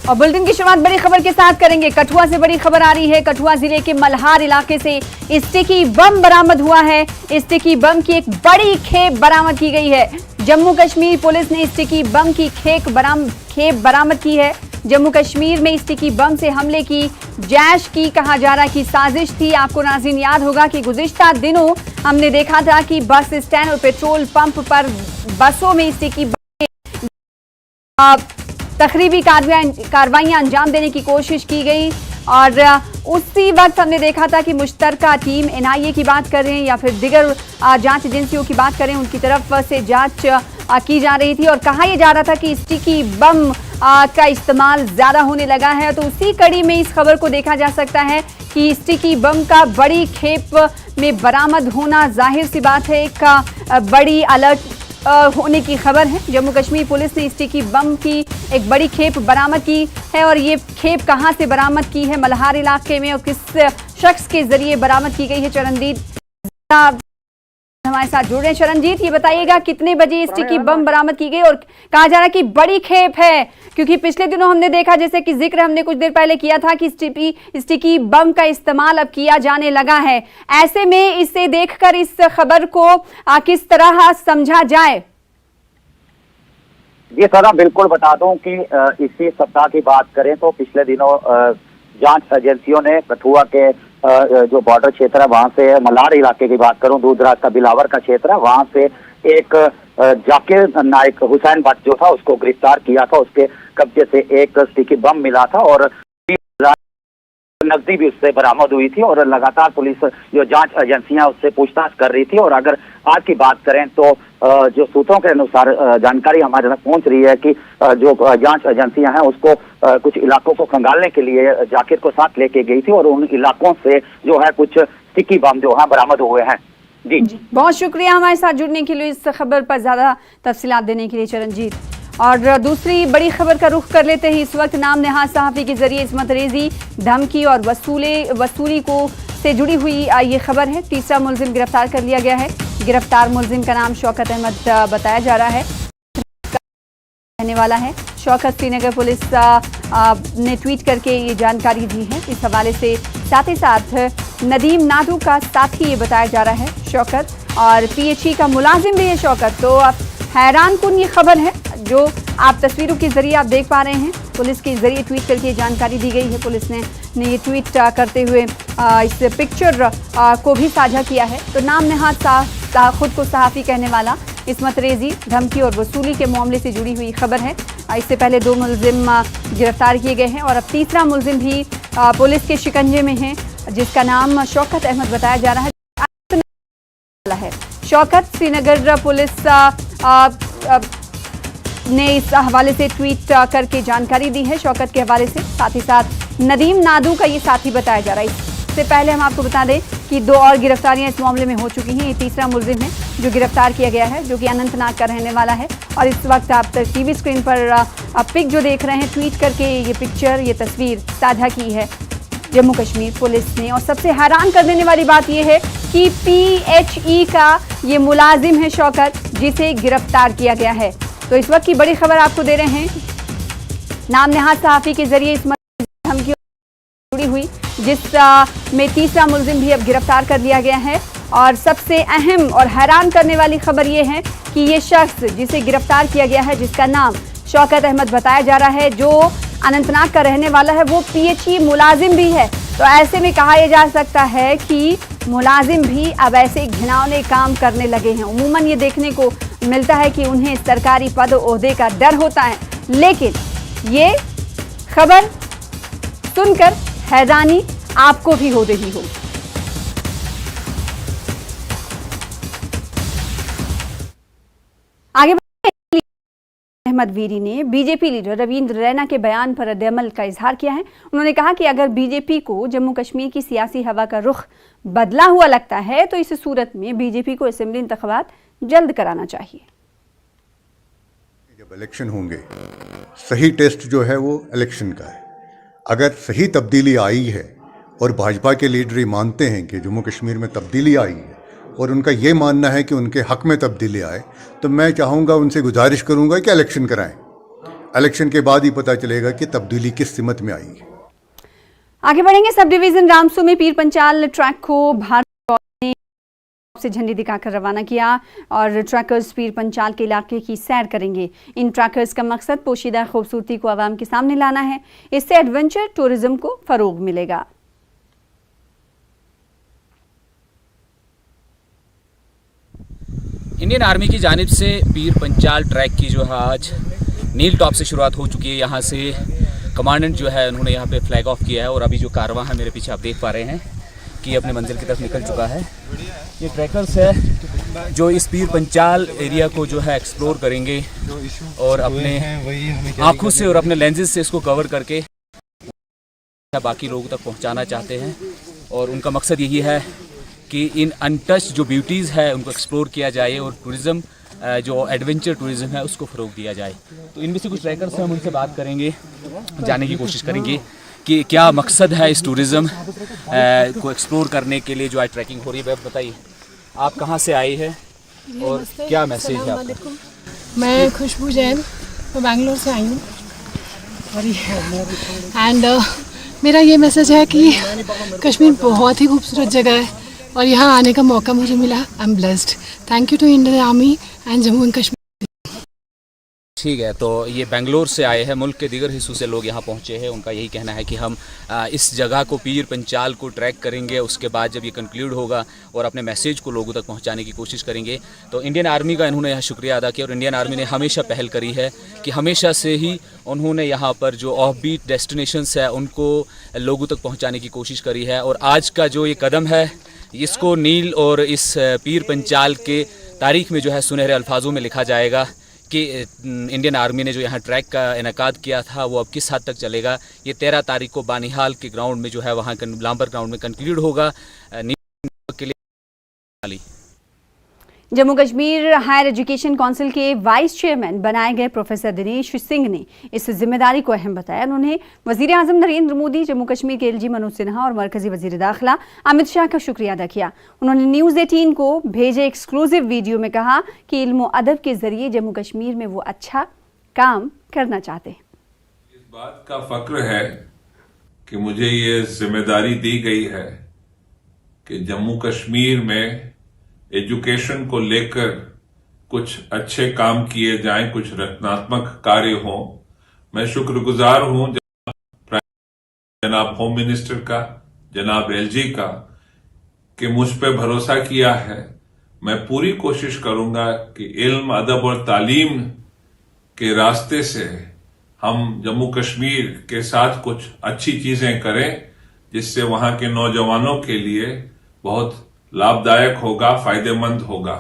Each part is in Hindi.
और बुलेटिन की शुरुआत बड़ी खबर के साथ करेंगे। कठुआ से बड़ी खबर आ रही है। कठुआ जिले के मल्हार इलाके से स्टिकी बम बरामद हुआ है। स्टिकी बम की एक बड़ी खेप बरामद की गई है। जम्मू कश्मीर पुलिस ने स्टिकी बम की खेप बरामद की है। जम्मू कश्मीर में स्टिकी बम से हमले की जैश की कहा जा रहा कि साजिश थी। आपको नाज़रीन याद होगा कि गुज़िश्ता दिनों हमने देखा था कि बस स्टैंड और पेट्रोल पंप पर बसों में स्टिकी तकरीबी कार्रवाइयां अंजाम देने की कोशिश की गई और उसी वक्त हमने देखा था कि मुश्तरका टीम एनआईए की बात करें या फिर दिगर जांच एजेंसियों की बात करें, उनकी तरफ से जांच की जा रही थी और कहा यह जा रहा था कि स्टिकी बम का इस्तेमाल ज़्यादा होने लगा है। तो उसी कड़ी में इस खबर को देखा जा सकता है कि स्टिकी बम का बड़ी खेप में बरामद होना जाहिर सी बात है एक बड़ी अलर्ट होने की खबर है। जम्मू कश्मीर पुलिस ने स्टिकी बम की एक बड़ी खेप बरामद की है और ये खेप कहां से बरामद की है, मल्हार इलाके में, और किस शख्स के जरिए बरामद की गई है। चरणजीत हमारे साथ जुड़ रहे हैं। चरणजीत, ये बताइएगा कितने बजे स्टिकी बम बरामद की गई और कहा जा रहा है कि बड़ी खेप है, क्योंकि पिछले दिनों हमने देखा, जैसे कि जिक्र हमने कुछ देर पहले किया था, कि स्टिकी बम का इस्तेमाल अब किया जाने लगा है। ऐसे में इसे देखकर इस खबर को किस तरह समझा जाए? ये सारा बिल्कुल बता दूं कि इसी सप्ताह की बात करें तो पिछले दिनों जांच एजेंसियों ने कठुआ के जो बॉर्डर क्षेत्र है वहां से, मल्हार इलाके की बात करूं, दूर दराज का बिलावर का क्षेत्र है, वहां से एक जाकिर नाइक हुसैन भट्ट जो था उसको गिरफ्तार किया था। उसके कब्जे से एक स्टिकी बम मिला था और नकदी भी उससे बरामद हुई थी और लगातार पुलिस जो जांच एजेंसियां उससे पूछताछ कर रही थी। और अगर आज की बात करें तो जो सूत्रों के अनुसार जानकारी हमारे तक पहुंच रही है कि जो जांच एजेंसियां हैं उसको कुछ इलाकों को खंगालने के लिए जाकिर को साथ लेके गई थी और उन इलाकों से जो है कुछ स्टिकी बम जो है बरामद हुए हैं। जी बहुत शुक्रिया हमारे साथ जुड़ने के लिए, इस खबर पर ज्यादा तफसीलात देने के लिए चरणजीत। और दूसरी बड़ी खबर का रुख कर लेते हैं। इस वक्त नाम नेहाद सहाफ़ी के जरिए इस्मत रेजी, धमकी और वसूली को से जुड़ी हुई ये खबर है। तीसरा मुलजिम गिरफ्तार कर लिया गया है। गिरफ्तार मुलजिम का नाम शौकत अहमद बताया जा रहा है, रहने वाला है। शौकत श्रीनगर पुलिस ने ट्वीट करके ये जानकारी दी है। इस हवाले से साथ ही साथ नदीम नादू का साथी ये बताया जा रहा है शौकत, और पीएचई का मुलाजिम भी है शौकत। तो अब हैरान कुन ये खबर है जो आप तस्वीरों के जरिए आप देख पा रहे हैं। पुलिस के जरिए ट्वीट करके जानकारी दी गई है। पुलिस ने ये ट्वीट करते हुए इस पिक्चर को भी साझा किया है। तो नाम नेहाद खुद को सहाफ़ी कहने वाला इस्मत रेजी, धमकी और वसूली के मामले से जुड़ी हुई खबर है। इससे पहले 2 मुलजिम गिरफ्तार किए गए हैं और अब तीसरा मुलजिम भी पुलिस के शिकंजे में है, जिसका नाम शौकत अहमद बताया जा रहा है। शौकत श्रीनगर पुलिस ने इस हवाले से ट्वीट करके जानकारी दी है शौकत के हवाले से। साथ ही साथ नदीम नादू का ये साथी बताया जा रहा है। इससे पहले हम आपको बता दें कि 2 और गिरफ्तारियां इस मामले में हो चुकी हैं। ये तीसरा मुलजिम है जो गिरफ्तार किया गया है, जो कि अनंतनाग का रहने वाला है। और इस वक्त आप टीवी स्क्रीन पर पिक जो देख रहे हैं, ट्वीट करके ये पिक्चर, ये तस्वीर साझा की है जम्मू कश्मीर पुलिस ने। और सबसे हैरान कर देने वाली बात यह है कि पीएचई का ये मुलाजिम है शौकत, जिसे गिरफ्तार किया गया है। तो इस वक्त की बड़ी खबर आपको दे रहे हैं। नाम नेहाद सहाफ़ी के जरिए इस धमकी जुड़ी हुई, जिस में तीसरा मुलजिम भी अब गिरफ्तार कर लिया गया है। और सबसे अहम और हैरान करने वाली खबर यह है कि ये शख्स जिसे गिरफ्तार किया गया है, जिसका नाम शौकत अहमद बताया जा रहा है, जो अनंतनाग का रहने वाला है, वो पीएचई मुलाजिम भी है। तो ऐसे में कहा यह जा सकता है कि मुलाजिम भी अब ऐसे घिनौने काम करने लगे हैं। उमूमन ये देखने को मिलता है कि उन्हें सरकारी पद ओहदे का डर होता है, लेकिन ये खबर सुनकर हैरानी आपको भी हो रही हो। आगे अहमद वीरी ने बीजेपी लीडर रविंद्र रैना के बयान पर रद्द-ए-अमल का इजहार किया है। उन्होंने कहा कि अगर बीजेपी को जम्मू कश्मीर की सियासी हवा का रुख बदला हुआ लगता है तो इस सूरत में बीजेपी को असेंबली इंतखाबात जल्द कराना चाहिए। जब इलेक्शन होंगे, सही टेस्ट जो है वो इलेक्शन का है। अगर सही तब्दीली आई है और भाजपा के लीडर मानते हैं कि जम्मू कश्मीर में तब्दीली आई है और उनका ये मानना है कि उनके हक में तब्दीली आए, तो मैं चाहूँगा, उनसे गुजारिश करूँगा कि इलेक्शन कराएं। इलेक्शन के बाद ही पता चलेगा कि तब्दीली किस सिमत में आई है। आगे बढ़ेंगे। सब डिवीजन रामसू में पीर पंचाल ट्रैक को भारत ने से झंडी दिखाकर रवाना किया और ट्रैकर्स पीर पंचाल के इलाके की सैर करेंगे। इन ट्रैकर्स का मकसद पोशीदा खूबसूरती को आवाम के सामने लाना है। इससे एडवेंचर टूरिज्म को फरोग मिलेगा। इंडियन आर्मी की जानिब से पीर पंचाल ट्रैक की जो है आज नील टॉप से शुरुआत हो चुकी है। यहाँ से कमांडेंट जो है उन्होंने यहाँ पे फ्लैग ऑफ किया है और अभी जो कारवां है मेरे पीछे आप देख पा रहे हैं कि अपने मंजिल की तरफ निकल चुका है। ये ट्रैकर्स है जो इस पीर पंचाल एरिया को जो है एक्सप्लोर करेंगे और अपने आँखों से और अपने लेंसेज से इसको कवर करके बाकी लोगों तक पहुँचाना चाहते हैं। और उनका मकसद यही है कि इन अनटच्ड जो ब्यूटीज़ है उनको एक्सप्लोर किया जाए और टूरिज़्म जो एडवेंचर टूरिज़्म है उसको फ़रोग दिया जाए। तो इनमें से कुछ ट्रैकर्स हैं, हम उनसे बात करेंगे, जानने की कोशिश करेंगे कि क्या मकसद है इस टूरिज़्म को एक्सप्लोर करने के लिए जो आज ट्रैकिंग हो रही है। बताइए आप कहाँ से आए हैं और क्या मैसेज है आपका? मैं खुशबू जैन, मैं बैंगलोर से आई हूँ एंड मेरा ये मैसेज है कि कश्मीर बहुत ही खूबसूरत जगह है और यहाँ आने का मौका मुझे मिला। I am blessed. Thank you to Indian army and Jammu and Kashmir. ठीक है, तो ये बेंगलोर से आए हैं, मुल्क के दीगर हिस्सों से लोग यहाँ पहुँचे हैं। उनका यही कहना है कि हम इस जगह को पीर पंचाल को ट्रैक करेंगे, उसके बाद जब ये कंक्लूड होगा और अपने मैसेज को लोगों तक पहुँचाने की कोशिश करेंगे। तो इंडियन आर्मी का इन्होंने यहाँ शुक्रिया अदा किया और इंडियन आर्मी ने हमेशा पहल करी है कि हमेशा से ही उन्होंने यहाँ पर जो ऑफ बीट डेस्टिनेशंस है उनको लोगों तक पहुँचाने की कोशिश करी है। और आज का जो ये कदम है इसको नील और इस पीर पंचाल के तारीख में जो है सुनहरे अल्फाजों में लिखा जाएगा कि इंडियन आर्मी ने जो यहाँ ट्रैक का इनेकाद किया था वो अब किस हद तक चलेगा। ये 13 तारीख को बानिहाल के ग्राउंड में जो है वहाँ लांबर ग्राउंड में कंक्लूड होगा। के लिए Jammu Kashmir higher education council के वाइस चेयरमैन बनाए गए प्रोफेसर दिनेश सिंह ने इस जिम्मेदारी को अहम बताया। उन्होंने वजीर आजम नरेंद्र मोदी, जम्मू कश्मीर के एलजी मनोज सिन्हा और मरकजी वजीर दाखिला अमित शाह का शुक्रिया अदा किया। उन्होंने न्यूज़ 18 को भेजे एक्सक्लूसिव वीडियो में कहा कि इल्म व अदब के जरिए जम्मू कश्मीर में वो अच्छा काम करना चाहते हैं। इस बात का फक्र है कि मुझे ये जिम्मेदारी दी गई है कि जम्मू कश्मीर में एजुकेशन को लेकर कुछ अच्छे काम किए जाएं, कुछ रचनात्मक कार्य हों। मैं शुक्रगुजार हूं जनाब होम मिनिस्टर का, जनाब एलजी का, कि मुझ पे भरोसा किया है। मैं पूरी कोशिश करूंगा कि इल्म, अदब और तालीम के रास्ते से हम जम्मू कश्मीर के साथ कुछ अच्छी चीजें करें जिससे वहां के नौजवानों के लिए बहुत लाभदायक होगा, फायदेमंद होगा।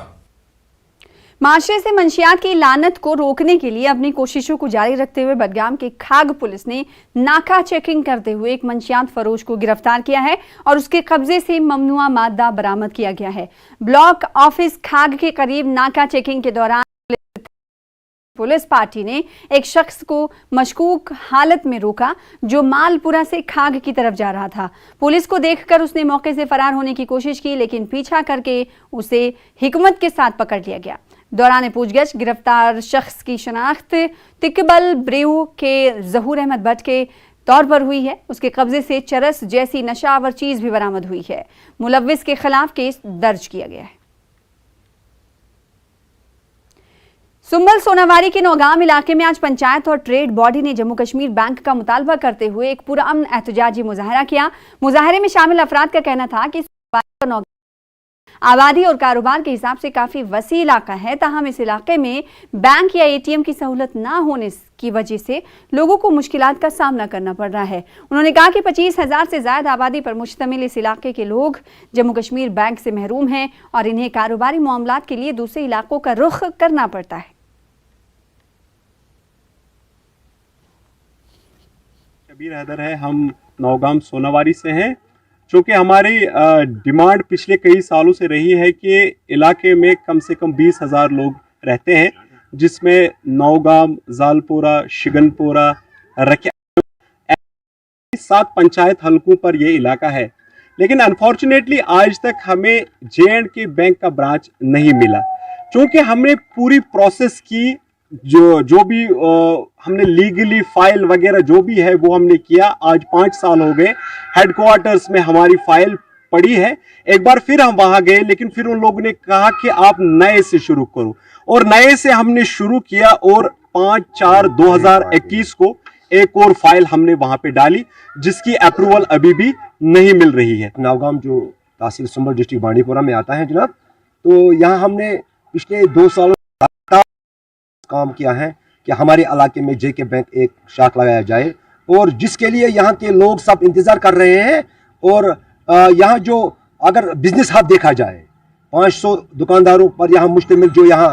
माशरे से मंशियात की लानत को रोकने के लिए अपनी कोशिशों को जारी रखते हुए बडगाम की खाग पुलिस ने नाका चेकिंग करते हुए एक मंशियात फरोश को गिरफ्तार किया है और उसके कब्जे से ममनुआ मादा बरामद किया गया है। ब्लॉक ऑफिस खाग के करीब नाका चेकिंग के दौरान पुलिस पार्टी ने एक शख्स को मशकूक हालत में रोका जो मालपुरा से खाग की तरफ जा रहा था। पुलिस को देखकर उसने मौके से फरार होने की कोशिश की, लेकिन पीछा करके उसे हिकमत के साथ पकड़ लिया गया। दौरान पूछगछ गिरफ्तार शख्स की शनाख्त तिकबल ब्रेऊ के जहूर अहमद भट्ट के तौर पर हुई है। उसके कब्जे से चरस जैसी नशावर चीज भी बरामद हुई है। मुलव्विस के खिलाफ केस दर्ज किया गया है। सुंबल सोनावारी के नौगाम इलाके में आज पंचायत और ट्रेड बॉडी ने जम्मू कश्मीर बैंक का मुतालबा करते हुए एक पुरअमन एहतजाजी मुजाहरा किया। मुजाहरे में शामिल अफराद का कहना था कि आबादी और कारोबार के हिसाब से काफी वसी इलाका है, ताहम इस इलाके में बैंक या एटीएम की सहूलत ना होने की वजह से लोगों को मुश्किलात का सामना करना पड़ रहा है। उन्होंने कहा कि 25,000 से ज्यादा आबादी पर मुश्तमिल इस इलाके के लोग जम्मू कश्मीर बैंक से महरूम हैं और इन्हें कारोबारी मामलात के लिए दूसरे इलाकों का रुख करना पड़ता है। शबीर हैदर है, हम नौगाम सोनावारी से हैं। चूँकि हमारी डिमांड पिछले कई सालों से रही है कि इलाके में कम से कम 20,000 लोग रहते हैं, जिसमें नौगाम, जालपोरा, शिगनपोरा, रकिया 7 पंचायत हलकों पर यह इलाका है। लेकिन अनफॉर्चुनेटली आज तक हमें J&K बैंक का ब्रांच नहीं मिला। चूँकि हमने पूरी प्रोसेस की, जो भी हमने लीगली फाइल वगैरह जो भी है वो हमने किया। आज 5 साल हो गए, हेडक्वार्टर्स में हमारी फाइल पड़ी है। एक बार फिर हम वहां गए, लेकिन फिर उन लोगों ने कहा कि आप नए से शुरू करो, और नए से हमने शुरू किया, और 5/4/2021 को एक और फाइल हमने वहां पे डाली, जिसकी अप्रूवल अभी भी नहीं मिल रही है। नौगाम जो तहसील संबल डिस्ट्रिक्ट बांडीपुरा में आता है जनाब, तो यहाँ हमने पिछले 2 सालों काम किया है कि हमारे इलाके में जेके बैंक एक शाख लगाया जाए, और जिसके लिए यहाँ के लोग सब इंतजार कर रहे हैं। और यहाँ जो अगर बिजनेस हब देखा जाए, 500 दुकानदारों पर यहाँ मुश्तमिल जो यहाँ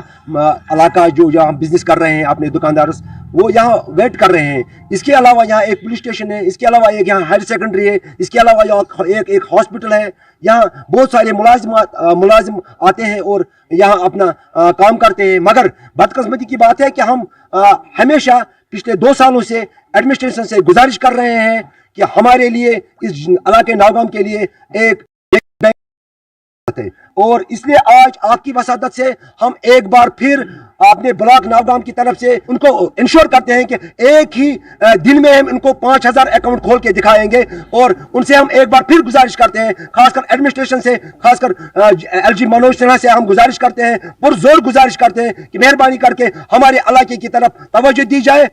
इलाका जो यहाँ बिजनेस कर रहे हैं अपने दुकानदार, वो यहाँ वेट कर रहे हैं। इसके अलावा यहाँ एक पुलिस स्टेशन है, इसके अलावा एक यहाँ हायर सेकेंडरी है, इसके अलावा यहाँ एक हॉस्पिटल है। यहाँ बहुत सारे मुलाजिम आते हैं और यहाँ अपना काम करते हैं। मगर बदकिस्मती की बात है कि हम हमेशा पिछले 2 सालों से एडमिनिस्ट्रेशन से गुजारिश कर रहे हैं कि हमारे लिए इस इलाके नौगाम के लिए एक है, और इसलिए आज आपकी वसादत से हम एक बार फिर अपने ब्लॉक नौगाम की तरफ से उनको इंश्योर करते हैं कि एक ही दिन में हम इनको 5000 अकाउंट खोल के दिखाएंगे। और उनसे हम एक बार फिर गुजारिश करते हैं, खासकर एडमिनिस्ट्रेशन से, खासकर LG मनोज सिन्हा से हम गुजारिश करते हैं, पुरजोर गुजारिश करते हैं कि मेहरबानी करके हमारे इलाके की तरफ तवज्जो दी जाए।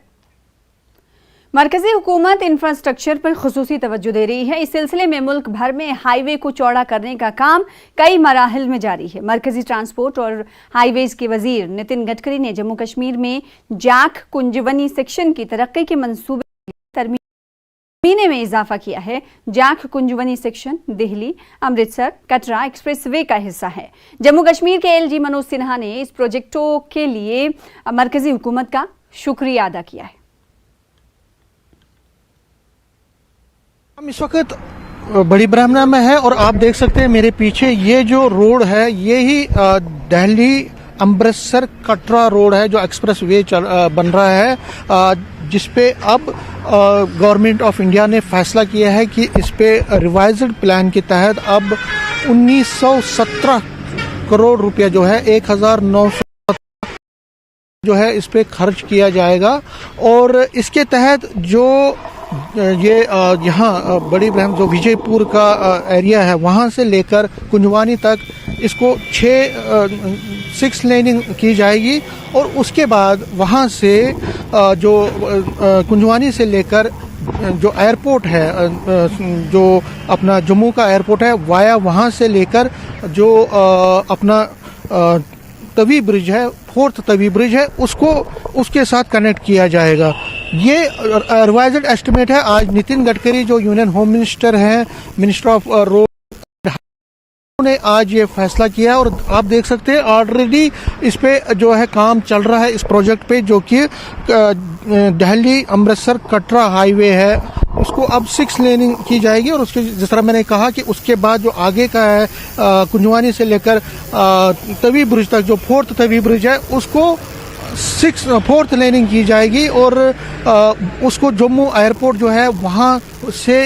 मरकजी हुकूमत इंफ्रास्ट्रक्चर पर खुसूसी तवज्जो दे रही है। इस सिलसिले में मुल्क भर में हाईवे को चौड़ा करने का काम कई मराहिल में जारी है। मरकजी ट्रांसपोर्ट और हाईवेज के वजीर नितिन गडकरी ने जम्मू कश्मीर में जाख कुंजवनी सेक्शन की तरक्की के मंसूबे तरमीने में इजाफा किया है। जाख कुंजवनी सेक्शन दिल्ली अमृतसर कटरा एक्सप्रेसवे का हिस्सा है। जम्मू कश्मीर के LG मनोज सिन्हा ने इस प्रोजेक्टों के लिए मरकजी हुकूमत का शुक्रिया अदा किया है। हम इस वक्त बड़ी ब्राह्मणा में है और आप देख सकते हैं मेरे पीछे ये जो रोड है, ये ही दिल्ली अमृतसर कटरा रोड है जो एक्सप्रेस वे बन रहा है, जिसपे अब गवर्नमेंट ऑफ इंडिया ने फैसला किया है कि इस पे रिवाइज्ड प्लान के तहत अब 1917 करोड़ रुपया जो है 1900 जो है इस पे खर्च किया जाएगा। और इसके तहत जो ये यहाँ बड़ी ब्रह्म जो विजयपुर का एरिया है वहाँ से लेकर कुंजवानी तक इसको 6 लेनिंग की जाएगी, और उसके बाद वहाँ से जो कुंजवानी से लेकर जो एयरपोर्ट है, जो अपना जम्मू का एयरपोर्ट है, वाया वहाँ से लेकर जो अपना तवी ब्रिज है, 4th तवी ब्रिज है, उसको उसके साथ कनेक्ट किया जाएगा। ये रिवाइज्ड एस्टिमेट है। आज नितिन गडकरी जो यूनियन होम मिनिस्टर हैं, मिनिस्टर ऑफ रोड, ने आज ये फैसला किया, और आप देख सकते हैं ऑलरेडी इस पे जो है काम चल रहा है इस प्रोजेक्ट पे, जो कि दिल्ली अमृतसर कटरा हाईवे है, उसको अब 6 लेनिंग की जाएगी। और उसके जिस तरह मैंने कहा कि उसके बाद जो आगे का है कुंजवानी से लेकर तवी ब्रिज तक जो 4th तवी ब्रिज है, उसको 4th लेनिंग की जाएगी, और उसको जम्मू एयरपोर्ट जो है वहाँ से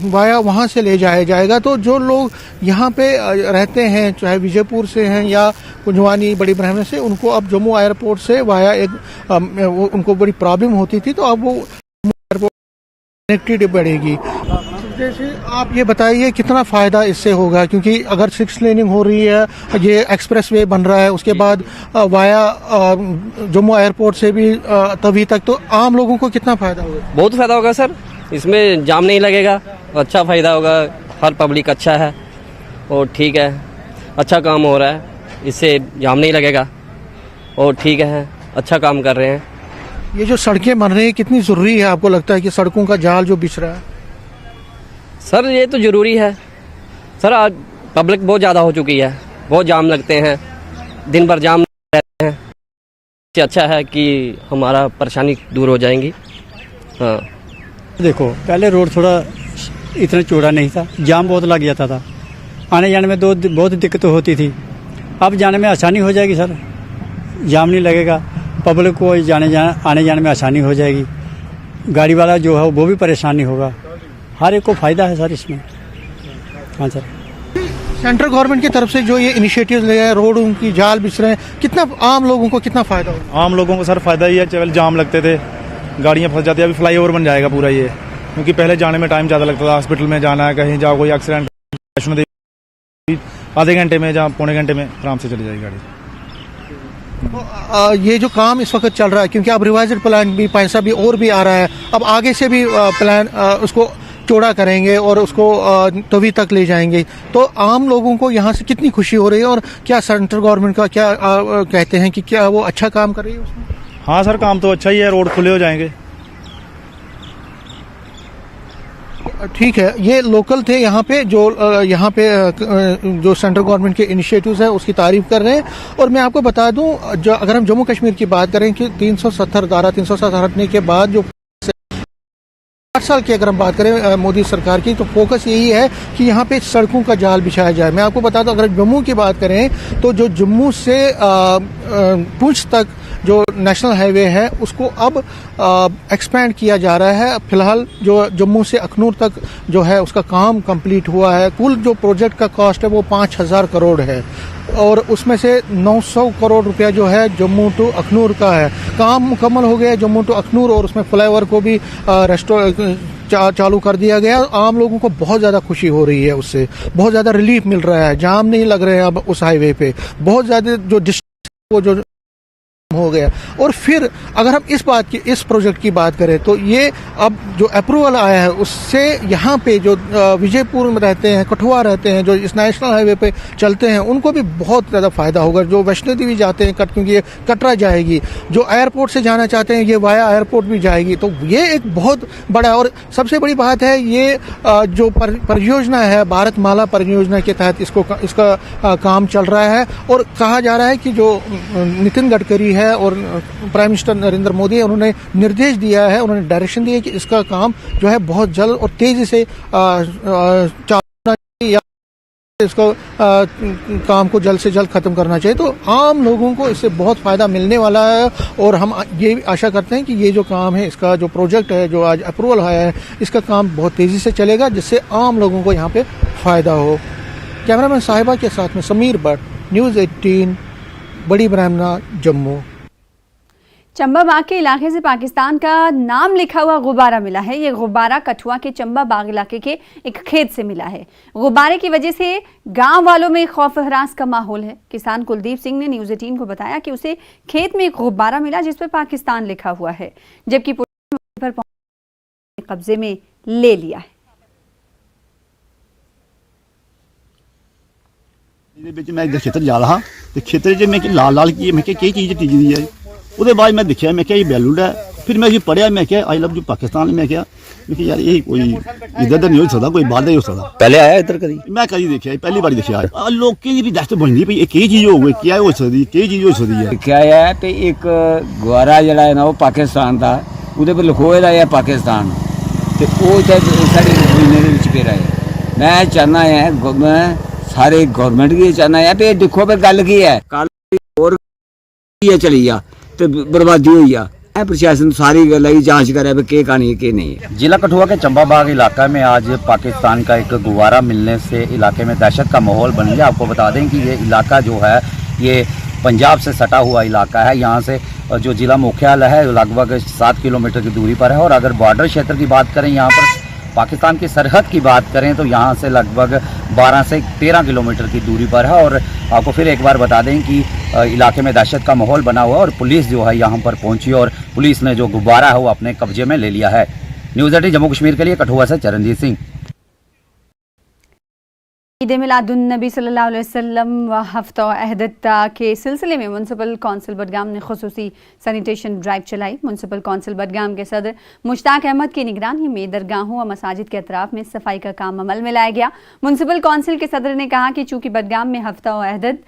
वाया वहाँ से ले जाया जाएगा। तो जो लोग यहाँ पे रहते हैं, चाहे विजयपुर से हैं या कुंजवानी बड़ी ब्राह्मण से, उनको अब जम्मू एयरपोर्ट से वाया उनको बड़ी प्रॉब्लम होती थी, तो अब वो एयरपोर्ट कनेक्टिविटी बढ़ेगी। जैसे आप ये बताइए कितना फ़ायदा इससे होगा, क्योंकि अगर 6 लेनिंग हो रही है, ये एक्सप्रेस वे बन रहा है, उसके बाद वाया जम्मू एयरपोर्ट से भी तभी तक, तो आम लोगों को कितना फ़ायदा होगा? बहुत फ़ायदा होगा सर, इसमें जाम नहीं लगेगा, अच्छा फ़ायदा होगा, हर पब्लिक अच्छा है और ठीक है, अच्छा काम हो रहा है, इससे जाम नहीं लगेगा और ठीक है, अच्छा काम कर रहे हैं। ये जो सड़कें बन रही हैं कितनी ज़रूरी है आपको लगता है कि सड़कों का जाल जो बिछ रहा है? सर ये तो ज़रूरी है सर, आज पब्लिक बहुत ज़्यादा हो चुकी है, बहुत जाम लगते हैं, दिन भर जाम रहते हैं, इससे अच्छा है कि हमारा परेशानी दूर हो जाएंगी। हाँ देखो पहले रोड थोड़ा इतना चौड़ा नहीं था, जाम बहुत लग जाता था, आने जाने में बहुत दिक्कत होती थी। अब जाने में आसानी हो जाएगी सर, जाम नहीं लगेगा, पब्लिक को आने जाने में आसानी हो जाएगी, गाड़ी वाला जो है वो भी परेशान नहीं होगा, हर एक को फ़ायदा है सर इसमें। हाँ सर। सेंट्रल गवर्नमेंट की तरफ से जो ये इनिशिएटिव ले हैं, रोड उनकी जाल बिछ रहे हैं, कितना आम लोगों को कितना फायदा होगा? आम लोगों को सर फायदा ही है। केवल जाम लगते थे, गाड़ियाँ फंस जाती है। अभी फ्लाईओवर बन जाएगा पूरा ये, क्योंकि पहले जाने में टाइम ज़्यादा लगता था। हॉस्पिटल में जाना है, कहीं जाओ, कोई एक्सीडेंट, वैष्णो देवी आधे घंटे में या पौने घंटे में आराम से चली जाएगी गाड़ी। ये जो काम इस वक्त चल रहा है, क्योंकि अब रिवाइज्ड प्लान भी, पैसा भी और भी आ रहा है, अब आगे से भी प्लान उसको चौड़ा करेंगे और उसको तवी तक ले जाएंगे, तो आम लोगों को यहाँ से कितनी खुशी हो रही है? और क्या सेंट्रल गवर्नमेंट का क्या कहते हैं कि क्या वो अच्छा काम कर रही है उसमें? हाँ सर, काम तो अच्छा ही है, रोड खुले हो जाएंगे। ठीक है, ये लोकल थे यहाँ पे जो जो सेंट्रल गवर्नमेंट के इनिशिएटिव्स है उसकी तारीफ कर रहे हैं। और मैं आपको बता दूं, जो अगर हम जम्मू कश्मीर की बात करें कि 370 धारा 370 हटने के बाद जो 8 साल की अगर हम बात करें मोदी सरकार की, तो फोकस यही है कि यहाँ पे सड़कों का जाल बिछाया जाए। मैं आपको बता दूं, अगर जम्मू की बात करें तो जो जम्मू से पुंछ तक जो नेशनल हाईवे है उसको अब एक्सपेंड किया जा रहा है। फिलहाल जो जम्मू से अखनूर तक जो है उसका काम कंप्लीट हुआ है। कुल जो प्रोजेक्ट का कॉस्ट है वो 5000 करोड़ है और उसमें से 900 करोड़ रुपया जो है जम्मू टू अखनूर का है। काम मुकम्मल हो गया जम्मू टू अखनूर और उसमें फ्लाईओवर को भी चालू कर दिया गया। आम लोगों को बहुत ज़्यादा खुशी हो रही है, उससे बहुत ज़्यादा रिलीफ मिल रहा है। जाम नहीं लग रहे हैं अब उस हाईवे पे, बहुत ज़्यादा जो डिस्टेंस वो जो हो गया। और फिर अगर हम इस प्रोजेक्ट की बात करें तो ये अब जो अप्रूवल आया है उससे यहाँ पे जो विजयपुर में रहते हैं, कठुआ रहते हैं, जो इस नेशनल हाईवे पे चलते हैं, उनको भी बहुत ज़्यादा फायदा होगा। जो वैष्णो देवी जाते हैं क्योंकि ये कटरा जाएगी, जो एयरपोर्ट से जाना चाहते हैं ये वाया एयरपोर्ट भी जाएगी, तो ये एक बहुत बड़ा। और सबसे बड़ी बात है ये जो परियोजना है भारतमाला परियोजना के तहत इसका काम चल रहा है। और कहा जा रहा है कि जो नितिन गडकरी है और प्राइम मिनिस्टर नरेंद्र मोदी है, उन्होंने निर्देश दिया है, उन्होंने डायरेक्शन दी है कि इसका काम जो है बहुत जल्द और तेजी से चालू या इसको काम को जल्द से जल्द खत्म करना चाहिए। तो आम लोगों को इससे बहुत फायदा मिलने वाला है और हम ये आशा करते हैं कि ये जो काम है, इसका जो प्रोजेक्ट है जो आज अप्रूवल आया है, इसका काम बहुत तेजी से चलेगा जिससे आम लोगों को यहाँ पे फायदा हो। कैमरामैन साहिबा के साथ में समीर भट्ट, न्यूज़ 18, बड़ी ब्राह्मणा, जम्मू। चंबा बाग के इलाके से पाकिस्तान का नाम लिखा हुआ गुब्बारा मिला है। ये गुब्बारा कठुआ के चंबा बाग इलाके के एक खेत से मिला है। गुब्बारे की वजह से गांव वालों में खौफ हरास का माहौल है। किसान कुलदीप सिंह ने न्यूज़ 18 को बताया कि उसे खेत में एक गुब्बारा मिला जिस पर पाकिस्तान लिखा हुआ है, जबकि पुलिस ने पर कब्जे में ले लिया है। मैं खेतर जा रहा तो खेतर च मैं लाल लाल की मैं कई चीज़ टिकी दी है। उसके बाद मैं देखा मैं ये बैलूड है, फिर मैं पढ़िया मैं आई लव यू पाकिस्तान। मैं यार ये कोई इधर नहीं हो सकता, कोई बाहर नहीं हो सकता। पहले आया इधर कभी? मैं कभी देखा, पहली बार देखा। लोगों की भी दहशत बन रही कई चीज़ हो गई, क्या हो सकती, कई चीज़ हो सकती है। क्या है तो एक गुब्बारा जरा है ना वो पाकिस्तान का, उहदे पर लिखोए दा है पाकिस्तान, तो वो साढ़े जमीन के पेरा है। मैं चाहना है मैं सारे गवर्नमेंट की चाहना है भी देखो भी गल की है, कल और चली जा तो बर्बादी हुई आ। प्रशासन सारी गल जांच करे भी के कहानी है के नहीं है। जिला कठुआ के चंबा बाग इलाका में आज पाकिस्तान का एक गुब्बारा मिलने से इलाके में दहशत का माहौल बन गया। आपको बता दें कि ये इलाका जो है ये पंजाब से सटा हुआ इलाका है। यहाँ से जो जिला मुख्यालय है लगभग 7 किलोमीटर की दूरी पर है और अगर बॉर्डर क्षेत्र की बात करें, यहाँ पर पाकिस्तान की सरहद की बात करें तो यहाँ से लगभग 12 से 13 किलोमीटर की दूरी पर है। और आपको फिर एक बार बता दें कि इलाके में दहशत का माहौल बना हुआ है और पुलिस जो है यहाँ पर पहुंची और पुलिस ने जो गुब्बारा है वो अपने कब्जे में ले लिया है। न्यूज़ 18 जम्मू कश्मीर के लिए कठुआ से चरणजीत सिंह। ईद मिलादुन्नबी सल्लल्लाहु अलैहि वसल्लम व हफ्ता अहदत के सिलसिले में म्यूनसिपल कौंसिल बडगाम ने खुसूसी सैनिटेशन ड्राइव चलाई। म्यूनसिपल कौंसिल बडगाम के सदर मुश्ताक अहमद की निगरानी में दरगाहों व मसाजिद के अतराफ में सफाई का काम अमल में लाया गया। म्यूनसिपल कौंसिल के सदर ने कहा कि चूँकि बडगाम में हफ्ता अहदत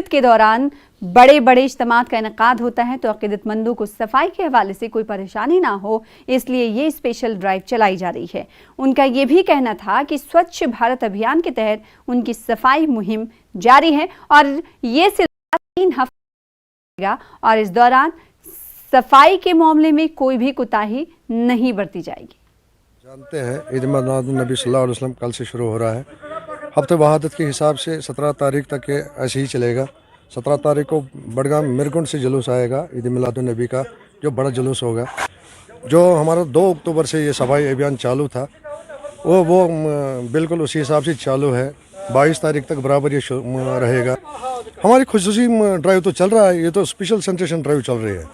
के दौरान बड़े बड़े इज्तिमात का इनेकाद होता है तो अक़ीदतमंदों को सफाई के हवाले से कोई परेशानी ना हो, इसलिए ये स्पेशल ड्राइव चलाई जा रही है। उनका ये भी कहना था कि स्वच्छ भारत अभियान के तहत उनकी सफाई मुहिम जारी है और ये सिलसिला 3 हफ्ते और इस दौरान सफाई के मामले में कोई भी कोताही नहीं बरती जाएगी। जानते हैं ईद मिलादुन्नबी सल्लल्लाहु अलैहि वसल्लम कल से शुरू हो रहा है। हफ्ते वहादत के हिसाब से 17 तारीख तक ये ऐसे ही चलेगा। 17 तारीख को बड़गाम मिरगुंड से जुलूस आएगा ईद मिलादुन्नबी का, जो बड़ा जुलूस होगा। जो हमारा 2 अक्टूबर से ये सफाई अभियान चालू था वो बिल्कुल उसी हिसाब से चालू है। 22 तारीख तक बराबर ये रहेगा। हमारी खुसूसी ड्राइव तो चल रहा है, ये तो स्पेशल सैनिटेशन ड्राइव चल रही है।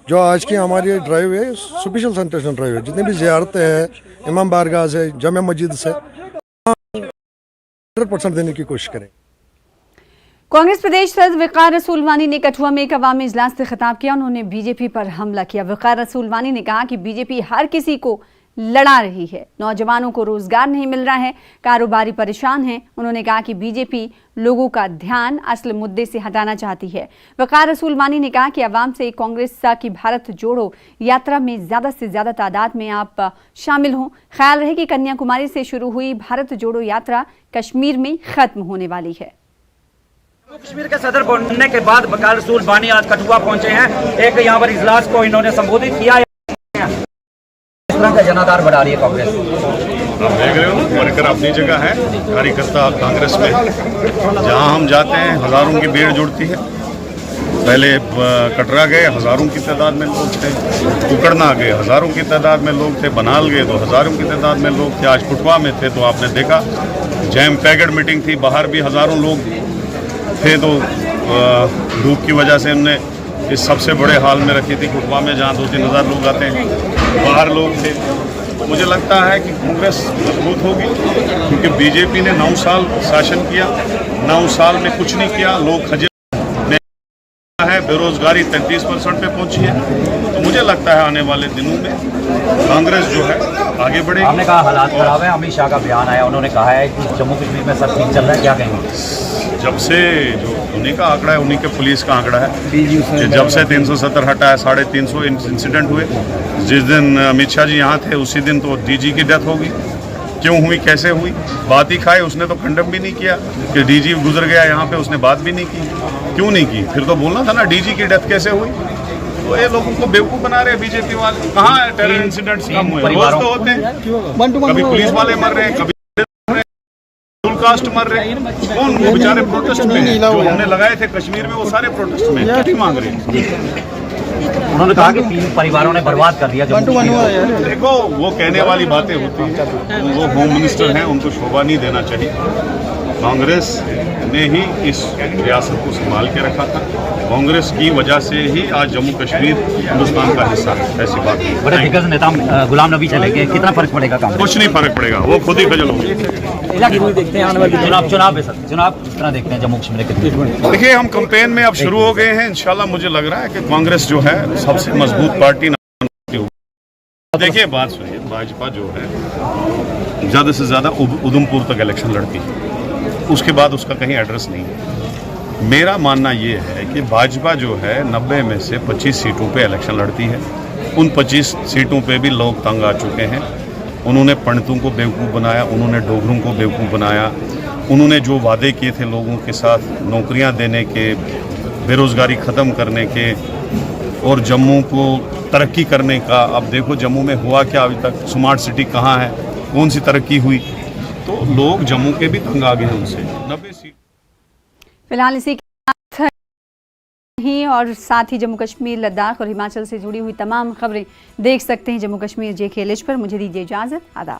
जो आज की हमारी ड्राइव है स्पेशल सैनिटेशन ड्राइव है। जितनी भी ज़ियारतें हैं, इमाम बारगाह से, जामा मस्जिद से 100% देने की कोशिश करें। कांग्रेस प्रदेश सदर वक़ार रसूल वानी ने कठुआ में एक अवामी इजलास से खिताब किया। उन्होंने बीजेपी पर हमला किया। वक़ार रसूल वानी ने कहा कि बीजेपी हर किसी को लड़ा रही है, नौजवानों को रोजगार नहीं मिल रहा है, कारोबारी परेशान हैं। उन्होंने कहा कि बीजेपी लोगों का ध्यान असल मुद्दे से हटाना चाहती है। वक़ार रसूल वानी ने कहा कि आवाम से कांग्रेस की भारत जोड़ो यात्रा में ज़्यादा से ज़्यादा तादाद में आप शामिल हों। ख्याल रहे कि कन्याकुमारी से शुरू हुई भारत जोड़ो यात्रा कश्मीर में ख़त्म होने वाली है। कश्मीर के सदर बनने के बाद वक़ार रसूल वानी आज कठुआ पहुंचे हैं। एक यहाँ पर इजलास को इन्होंने संबोधित किया। का जनाधार बढ़ा रही है कांग्रेस। आप देख रहे हो वर्कर अपनी जगह है, कार्यकर्ता कांग्रेस में जहां हम जाते हैं हजारों की भीड़ जुड़ती है। पहले कटरा गए हजारों की तादाद में लोग थे, कुकड़ना गए हजारों की तादाद में लोग थे, बनाल गए तो हजारों की तादाद में लोग थे। आज कुटवा में थे तो आपने देखा जैम पैकेट मीटिंग थी, बाहर भी हजारों लोग थे। तो धूप की वजह से हमने इस सबसे बड़े हाल में रखी थी कुटवा में, जहाँ 2-3 हज़ार लोग आते हैं, बाहर लोग थे। मुझे लगता है कि कांग्रेस मजबूत होगी क्योंकि बीजेपी ने 9 साल शासन किया, 9 साल में कुछ नहीं किया। लोग खजे है, बेरोजगारी 33% पे पहुंची है। तो मुझे लगता है आने वाले दिनों में कांग्रेस जो है आगे बढ़ेगी। आपने कहा हालात खराब है, अमित शाह का बयान आया, उन्होंने कहा है कि जम्मू कश्मीर में सब ठीक चल रहा है, क्या कहेंगे? जब से जो उन्हीं का आंकड़ा है, उन्हीं के पुलिस का आंकड़ा है कि जब से 370 हटाया 350 इंसिडेंट हुए। जिस दिन अमित शाह जी यहाँ थे उसी दिन तो डीजी की डेथ होगी। क्यों हुई, कैसे हुई, बात ही खाए। उसने तो खंडन भी नहीं किया कि डीजी गुजर गया यहाँ पे, उसने बात भी नहीं की। क्यों नहीं की? फिर तो बोलना था ना डीजी की डेथ कैसे हुई। तो ये लोगों को बेवकूफ़ बना रहे हैं बीजेपी वाले। कहाँ टेरर इंसिडेंट्स कम हुए? रोज तो होते हैं, कभी पुलिस वाले मर रहे हैं, कभी कास्ट मर रहे हैं। कौन वो बेचारे प्रोटेस्ट में हैं, जो हमने लगाए थे कश्मीर में, वो सारे प्रोटेस्ट में क्या मांग रहे हैं? उन्होंने कहा कि 3 परिवारों ने बर्बाद कर दिया जम्मू कश्मीर। देखो वो कहने वाली बातें होती हैं, वो होम मिनिस्टर हैं, उनको शोभा नहीं देना चाहिए। कांग्रेस ने ही इस रियासत को संभाल के रखा था। कांग्रेस की वजह से ही आज जम्मू कश्मीर हिंदुस्तान का हिस्सा है। ऐसी बात नहीं। बड़े दिग्गज नेता गुलाम नबी चले गए, कितना फर्क पड़ेगा काम? कुछ नहीं फर्क पड़ेगा, वो खुद ही खजल होंगे। देखते हैं आने वाले चुनाव है सर, चुनाव किस तरह देखते हैं जम्मू कश्मीर के? देखिए हम कैंपेन में अब शुरू हो गए हैं। इंशाल्लाह मुझे लग रहा है कि कांग्रेस जो है सबसे मजबूत पार्टी होगी। देखिए बात सुनिए, भाजपा जो है ज़्यादा से ज़्यादा उधमपुर तक इलेक्शन लड़ती है, उसके बाद उसका कहीं एड्रेस नहीं है। मेरा मानना ये है कि भाजपा जो है 90 में से 25 सीटों पे इलेक्शन लड़ती है। उन 25 सीटों पे भी लोग तंग आ चुके हैं। उन्होंने पंडितों को बेवकूफ़ बनाया, उन्होंने डोगरों को बेवकूफ़ बनाया, उन्होंने जो वादे किए थे लोगों के साथ नौकरियां देने के, बेरोज़गारी ख़त्म करने के और जम्मू को तरक्की करने का। अब देखो जम्मू में हुआ क्या अभी तक, स्मार्ट सिटी कहाँ है, कौन सी तरक्की हुई? तो लोग जम्मू के भी तंग आ गए हैं उनसे। 90 सीट फिलहाल इसी के साथ ही और साथ ही जम्मू कश्मीर, लद्दाख और हिमाचल से जुड़ी हुई तमाम खबरें देख सकते हैं जम्मू कश्मीर JK पर। मुझे दीजिए इजाज़त, आदाब।